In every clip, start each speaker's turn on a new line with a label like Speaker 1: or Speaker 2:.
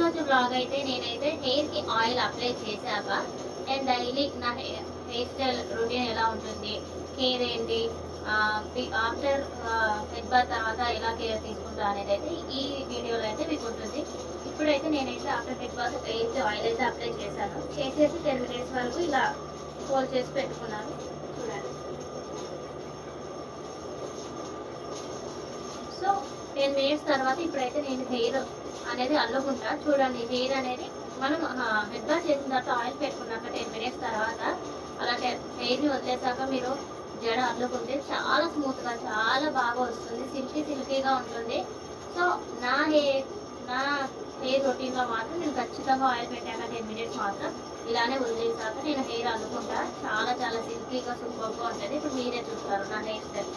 Speaker 1: ఈరోజు బ్లాగ్ అయితే నేనైతే హెయిర్కి ఆయిల్ అప్లై చేశాక నేను డైలీ నా హెయిర్ స్టైల్ రొటీన్ ఎలా ఉంటుంది, కేర్ ఏంటి, ఆఫ్టర్ హెడ్ బాత్ తర్వాత ఎలా కేర్ తీసుకుంటా అనేది అయితే ఈ వీడియోలో అయితే మీకు ఉంటుంది. ఇప్పుడైతే నేనైతే ఆఫ్టర్ హెడ్ బాత్ హెయిర్కి ఆయిల్ అయితే అప్లై చేశాను. చేసేసి 10 minutes వరకు ఇలా ఫోల్డ్ చేసి పెట్టుకున్నాను. చూడండి. సో 10 minutes తర్వాత ఇప్పుడైతే నేను హెయిర్ అనేది అల్లుకుంటా. చూడండి, హెయిర్ అనేది మనం హెడ్ బాత్ చేసిన తర్వాత ఆయిల్ పెట్టుకున్నాక 10 minutes తర్వాత అలా హెయిర్ని వదిలేసాక మీరు జడ అల్లుకుంటే చాలా స్మూత్గా చాలా బాగా వస్తుంది, సిల్కీగా ఉంటుంది. సో నా హెయిర్ రొటీన్లో మాత్రం నేను ఖచ్చితంగా ఆయిల్ పెట్టాక 10 minutes మాత్రం ఇలానే వదిలేసాక నేను హెయిర్ అల్లుకుంటా. చాలా చాలా సిల్కీగా సూపర్గా ఉంటుంది. ఇప్పుడు మీరే చూస్తారు నా హెయిర్ స్టైల్.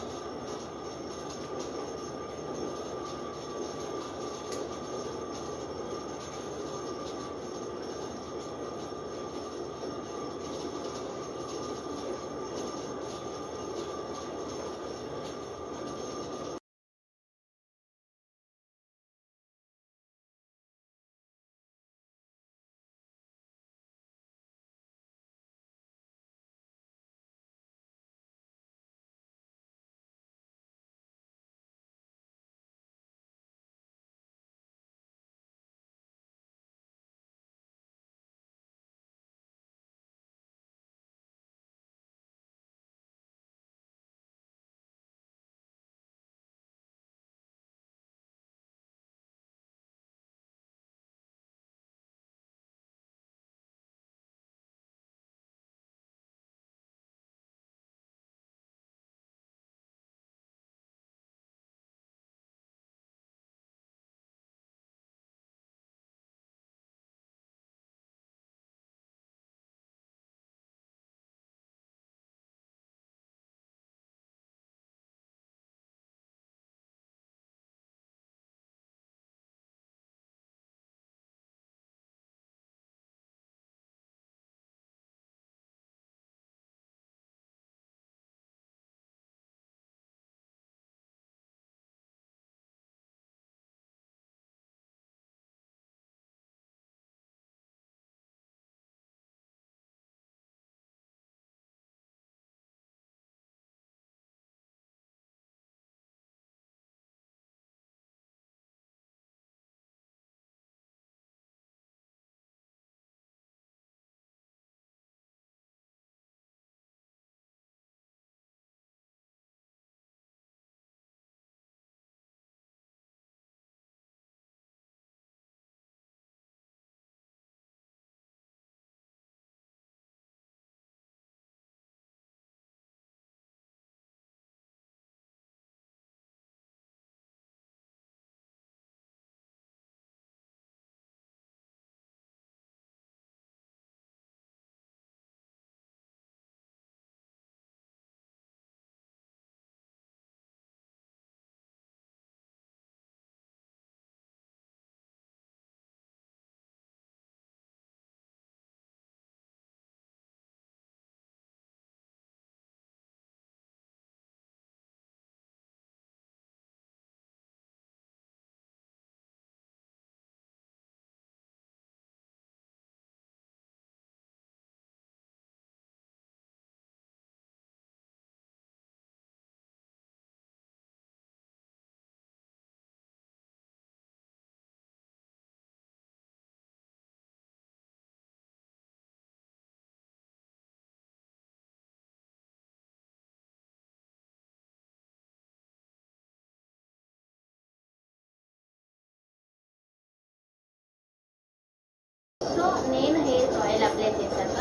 Speaker 1: సో నేను హెయిర్ ఆయిల్ అప్లై చేశాక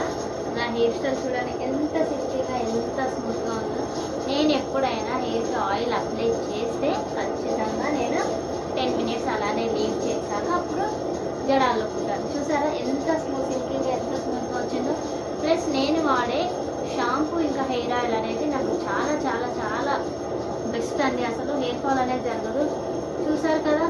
Speaker 1: నా హెయిర్ స్టైల్ చూడండి ఎంత సిల్కీగా ఎంత స్మూత్గా ఉందో. నేను ఎప్పుడైనా హెయిర్కి ఆయిల్ అప్లై చేస్తే ఖచ్చితంగా నేను 10 minutes అలానే లీవ్ చేశాక అప్పుడు జడ అల్లుకుంటాను. చూసారా ఎంత సిల్కీగా ఎంత స్మూత్గా వచ్చిందో. ప్లస్ నేను వాడే షాంపూ ఇంకా హెయిర్ ఆయిల్ అనేది నాకు చాలా చాలా చాలా బెస్ట్ అండి. అసలు హెయిర్ ఫాల్ అనేది జరగదు. చూసారు కదా.